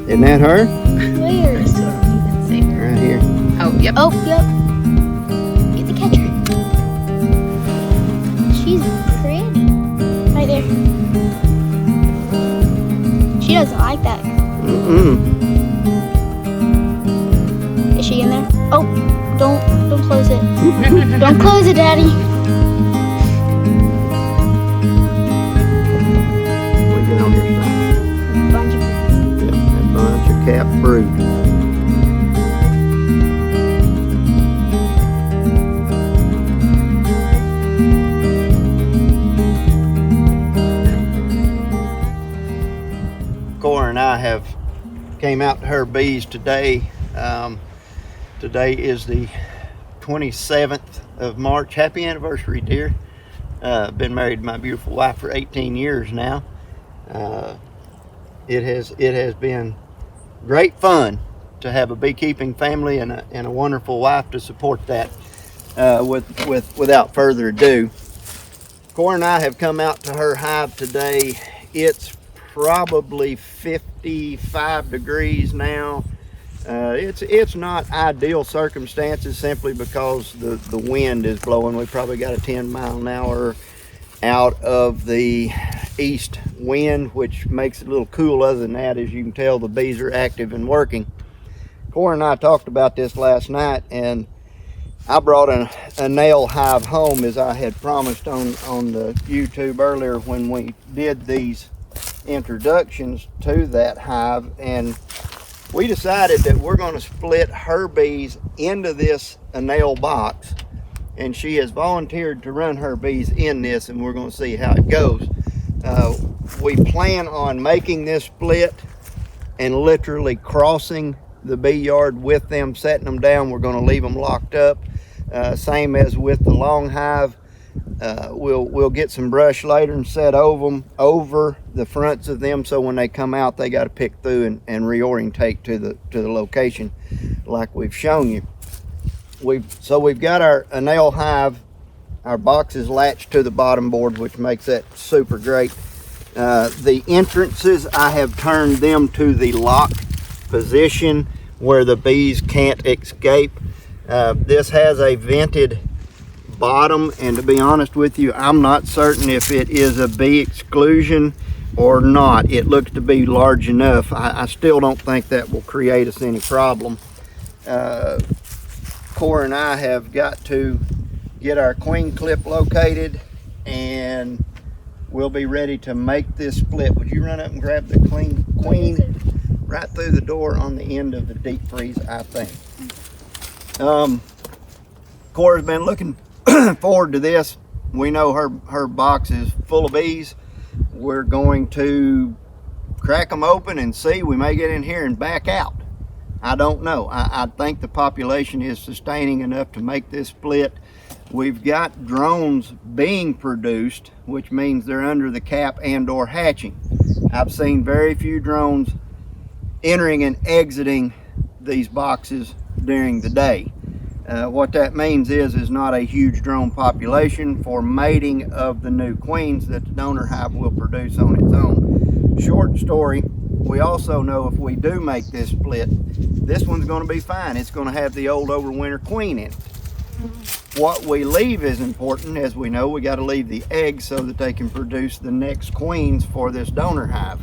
Isn't that her? Where? Right here. Oh, yep. Oh, yep. Get the catcher. She's pretty. Right there. She doesn't like that. Is she in there? Oh, don't close it. Don't close it, Daddy. We get on your side. Bunch of Yep, that bunch of cap fruit. Cora and I have came out to her bees today. Today is the 27th of March. Happy anniversary, dear. Been married to my beautiful wife for 18 years now. It has been great fun to have a beekeeping family and a wonderful wife to support that. Without further ado, Cora and I have come out to her hive today. It's probably 55 degrees now. It's not ideal circumstances simply because the wind is blowing. We probably got a 10-mile-an-hour out of the east wind, which makes it a little cool. Other than that, as you can tell, the bees are active and working. Cora and I talked about this last night, and I brought an Anel Hive home as I had promised on the YouTube earlier when we did these introductions to that hive, and we decided that we're going to split her bees into this Anel box, and she has volunteered to run her bees in this, and we're going to see how it goes. We plan on making this split and literally crossing the bee yard with them, setting them down. We're going to leave them locked up, same as with the long hive. We'll get some brush later and set over the fronts of them, so when they come out they got to pick through and reorientate to the location like we've shown you. We've got our Anel Hive, our boxes latched to the bottom board, which makes that super great. The entrances, I have turned them to the lock position where the bees can't escape. This has a vented bottom, and to be honest with you, I'm not certain if it is a bee exclusion or not. It looks to be large enough. I still don't think that will create us any problem. Cora and I have got to get our queen clip located, and we'll be ready to make this split. Would you run up and grab the queen right through the door on the end of the deep freeze, I think. Cora's been looking forward to this. We know her box is full of bees. We're going to crack them open and see. We may get in here and back out. I don't know. I think the population is sustaining enough to make this split. We've got drones being produced, which means they're under the cap and or hatching. I've seen very few drones entering and exiting these boxes during the day. What that means is not a huge drone population for mating of the new queens that the donor hive will produce on its own. Short story, we also know if we do make this split, this one's going to be fine. It's going to have the old overwinter queen in it. What we leave is important. As we know, we got to leave the eggs so that they can produce the next queens for this donor hive.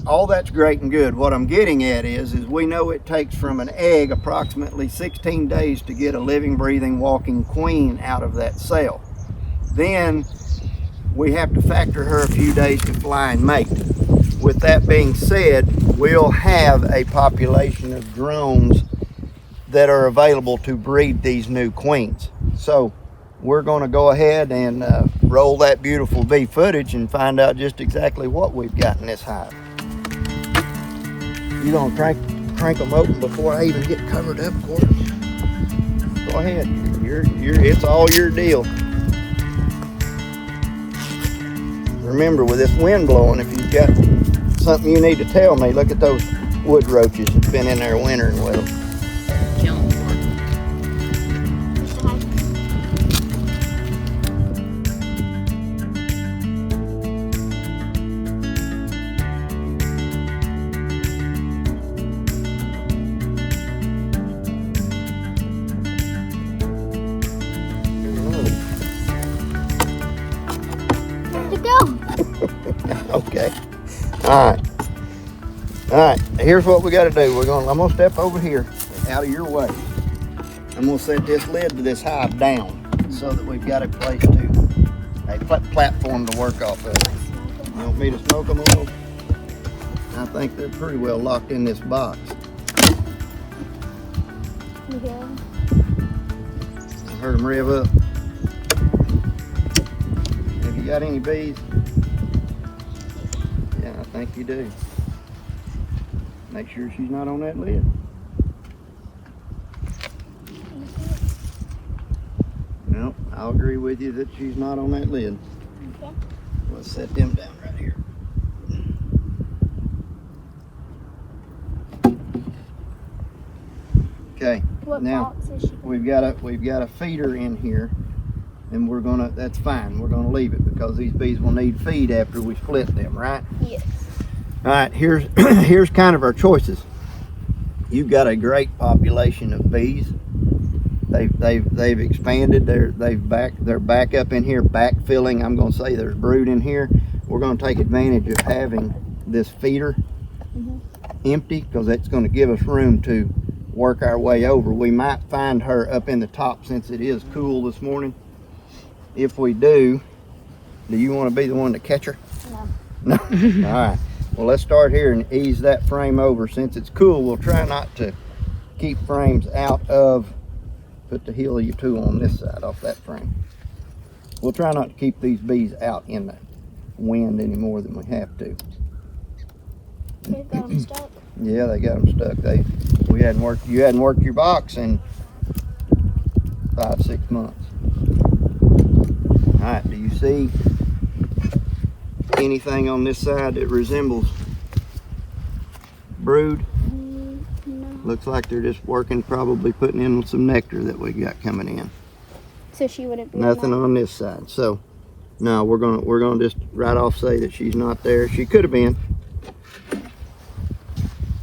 All that's great and good. What I'm getting at is we know it takes from an egg approximately 16 days to get a living, breathing, walking queen out of that cell. Then we have to factor her a few days to fly and mate. With that being said, we'll have a population of drones that are available to breed these new queens. So we're going to go ahead and roll that beautiful bee footage and find out just exactly what we've got in this hive. You gonna crank them open before I even get covered up, Cora? Go ahead. It's all your deal. Remember, with this wind blowing, if you've got something you need to tell me, look at those wood roaches that's been in there wintering with them. All right, here's what we got to do. I'm gonna step over here out of your way. I'm gonna set this lid to this hive down so that we've got a place a platform to work off of. You want me to smoke them a little? I think they're pretty well locked in this box. Yeah. I heard them rev up. Have you got any bees? Yeah, I think you do. Make sure she's not on that lid. No, I'll agree with you that she's not on that lid. Okay. Let's set them down right here. Okay. What Now box is she? we've got a feeder in here, and that's fine. We're gonna leave it because these bees will need feed after we split them, right? Yes. All right. Here's here's kind of our choices. You've got a great population of bees. They've expanded. They're back up in here, backfilling. I'm going to say there's brood in here. We're going to take advantage of having this feeder empty because that's going to give us room to work our way over. We might find her up in the top since it is cool this morning. If we do you want to be the one to catch her? No. No. All right. Well, let's start here and ease that frame over. Since it's cool, we'll try not to keep frames out of. Put the heel of your tool on this side off that frame. We'll try not to keep these bees out in the wind any more than we have to. They got them stuck. Yeah, they got them stuck. You hadn't worked your box in 5-6 months. All right, do you see anything on this side that resembles brood? No. Looks like they're just working, probably putting in some nectar that we got coming in. So she wouldn't be. Nothing on this side. So no, we're gonna just right off say that she's not there. She could have been.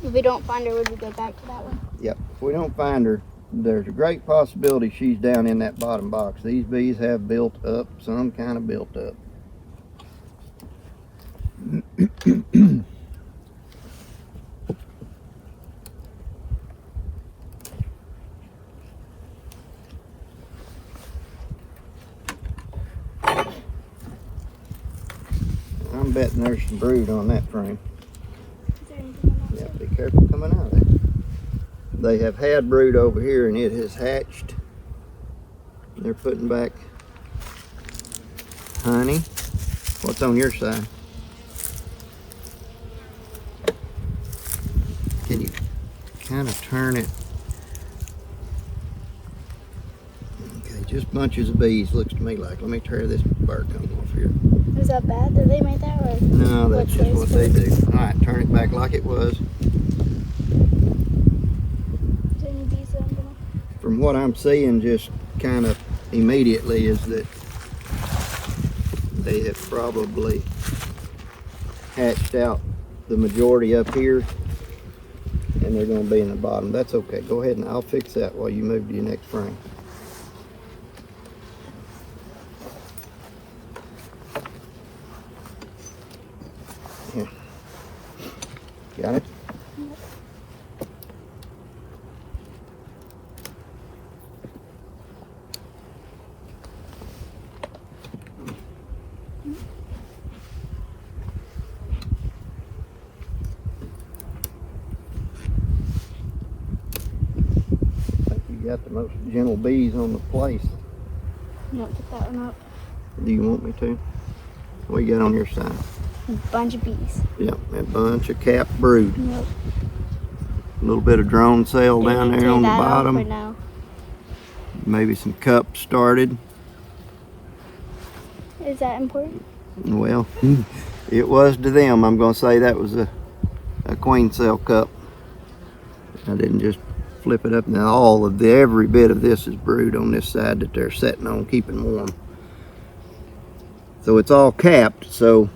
If we don't find her, would we go back to that one? Yep. If we don't find her, there's a great possibility she's down in that bottom box. These bees have built up, some kind of built up. I'm betting there's some brood on that frame. Is there anything on that Yeah, side? be careful coming out of there. They have had brood over here and it has hatched. They're putting back honey. What's on your side? Can you kind of turn it? Okay, just bunches of bees looks to me like. Let me tear this bark off here. Is that bad that they made that? Or No, that's what's just this what they for? do. All right, turn it back like it was. Is there any bees that I'm gonna... From what I'm seeing just kind of immediately is that they have probably hatched out the majority up here and they're going to be in the bottom. That's okay. Go ahead and I'll fix that while you move to your next frame. Here. Got it? Got the most gentle bees on the place. No, put that one up. Do you want me to? What you got on your side? A bunch of bees. Yep, a bunch of capped brood. Nope. A little bit of drone cell down there on the bottom. For now. Maybe some cups started. Is that important? Well, it was to them. I'm going to say that was a queen cell cup. I didn't just flip it up. Now every bit of this is brood on this side that they're sitting on, keeping warm. So it's all capped. So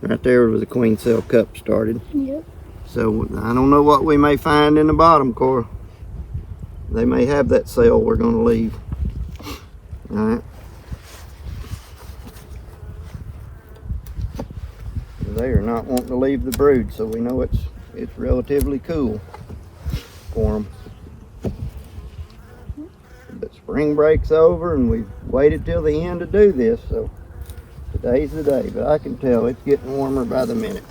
right there was a queen cell cup started. Yep. So I don't know what we may find in the bottom, Cora. They may have that cell we're going to leave. All right. They are not wanting to leave the brood, so we know it's relatively cool for them. But spring breaks over and we've waited till the end to do this, so today's the day. But I can tell it's getting warmer by the minute.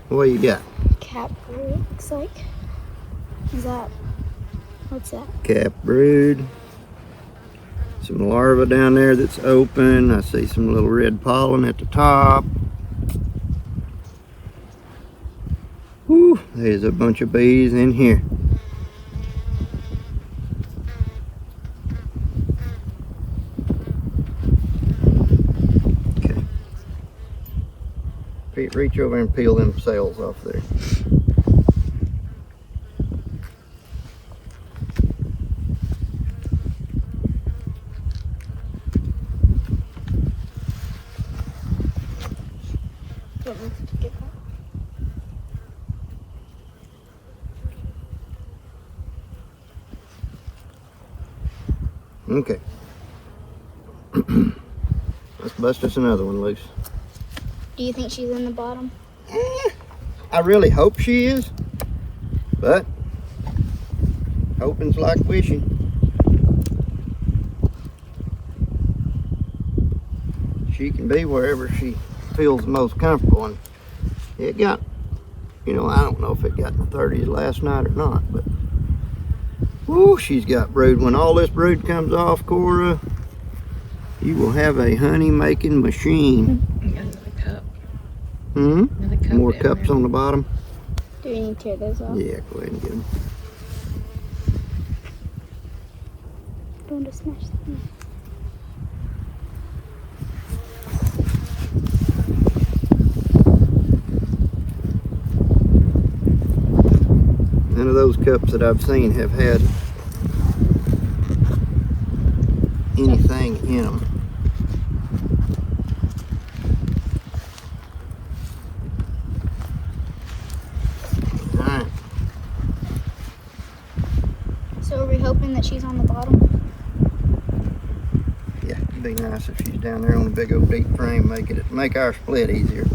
What you got? Cap brood, looks like. Is that, what's that? Cap brood. Some larvae down there that's open. I see some little red pollen at the top. Whew, there's a bunch of bees in here. Okay. Pete, reach over and peel them cells off there. Okay. Let's bust us another one loose. Do you think she's in the bottom? I really hope she is, but hoping's like wishing. She can be wherever she feels the most comfortable, and it got, you know, I don't know if it got in the 30s last night or not, but whoo, she's got brood. When all this brood comes off, Cora, you will have a honey making machine. Another cup. Another cup. More cups on the bottom. Do we need to tear those off? Yeah, go ahead and get them. Don't want to smash them. None of those cups that I've seen have had anything in them. Alright. So are we hoping that she's on the bottom? Yeah, it'd be nice if she's down there on a big old deep frame, make our split easier.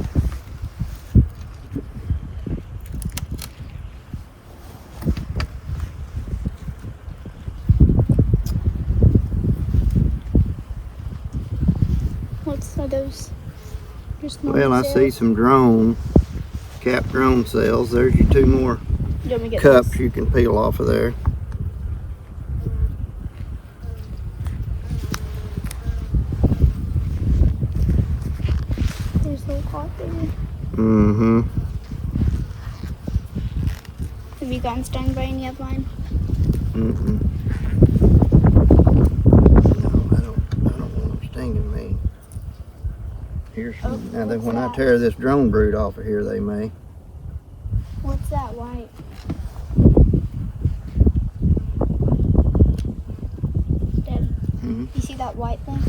What's those? Just Well, I see some cap drone cells. There's your two more You want me to get cups this? you can peel off of there. There's a little hot baby. Mm-hmm. Have you gotten stung by any of mine? Mm-mm. No, I don't want them stinging me. Here's some, now that what's when I that? tear this drone brood off of here, they may. What's that white? Dad, you see that white thing?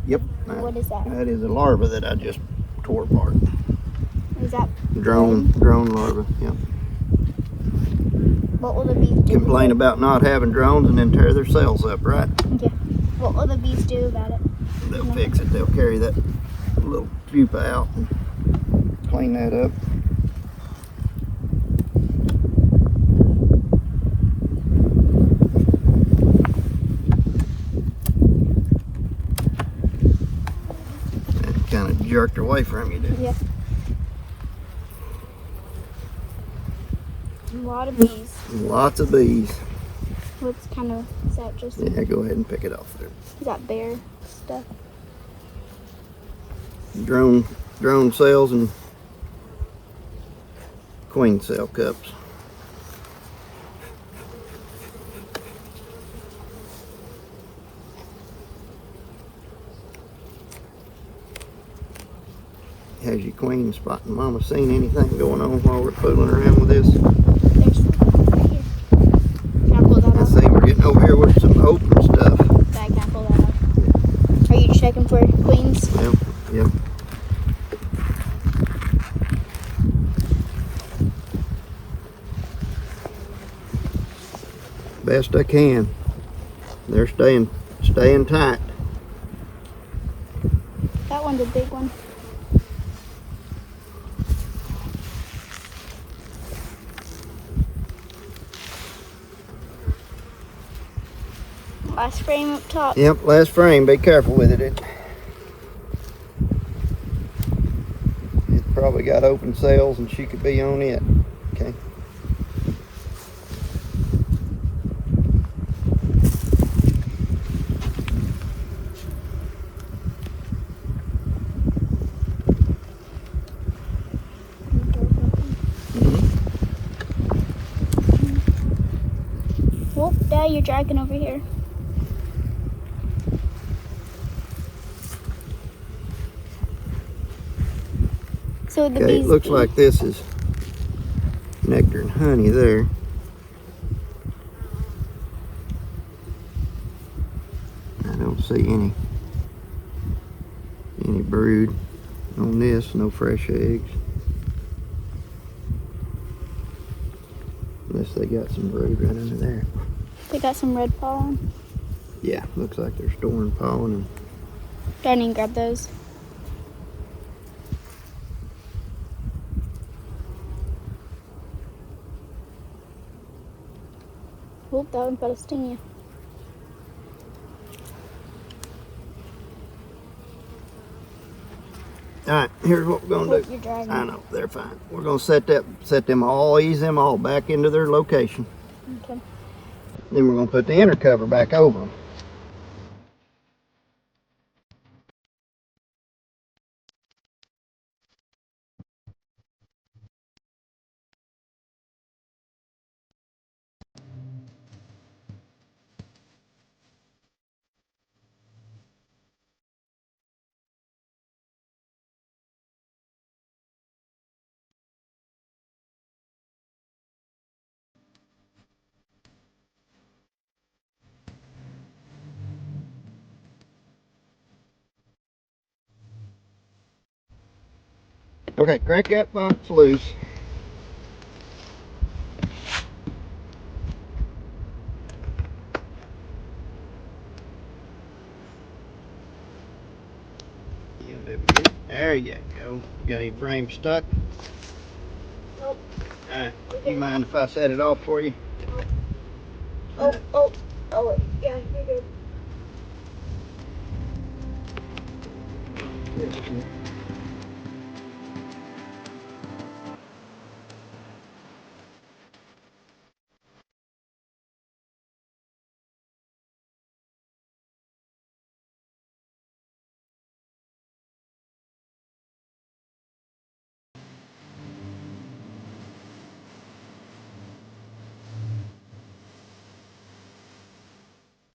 Yep. What is that? That is a larva that I just tore apart. Is that Drone larva. Yep. what will the bees do? Complain about not having drones and then tear their cells up, right? Yeah. What will the bees do about it? They'll fix it. They'll carry that little pupa out and clean that up. That kind of jerked away from you, didn't it? Yeah. A lot of bees. Lots of bees. What's kind of, is that just, Yeah, go ahead and pick it off there. is that bear stuff? Drone cells and queen cell cups. Has your queen spotting mama seen anything going on while we're fooling around with this? There's some right here. Can I pull that I off? see we're getting over here with some open stuff. Dad, can I pull that off? Are you checking for queens? Yep. Best I can. They're staying tight. That one's a big one. Last frame up top. Yep, last frame. Be careful with it. It probably got open cells and she could be on it. Okay. Whoop, Dad, you're dragging over here. So the Okay, bees. it looks like this is nectar and honey there. I don't see any brood on this, no fresh eggs. Unless they got some brood right under there. They got some red pollen. Yeah, looks like they're storing pollen. And Dad, you can grab those. Whoop, that one better sting you. All right, here's what we're gonna Whoop, do. you're dragging. I know, they're fine. We're gonna ease them all back into their location. Okay. Then we're gonna put the inner cover back over them. Okay, crack that box loose. There you go. Got your frame stuck? Nope. Alright, you mind if I set it off for you? Oh, wait. Yeah, you're good.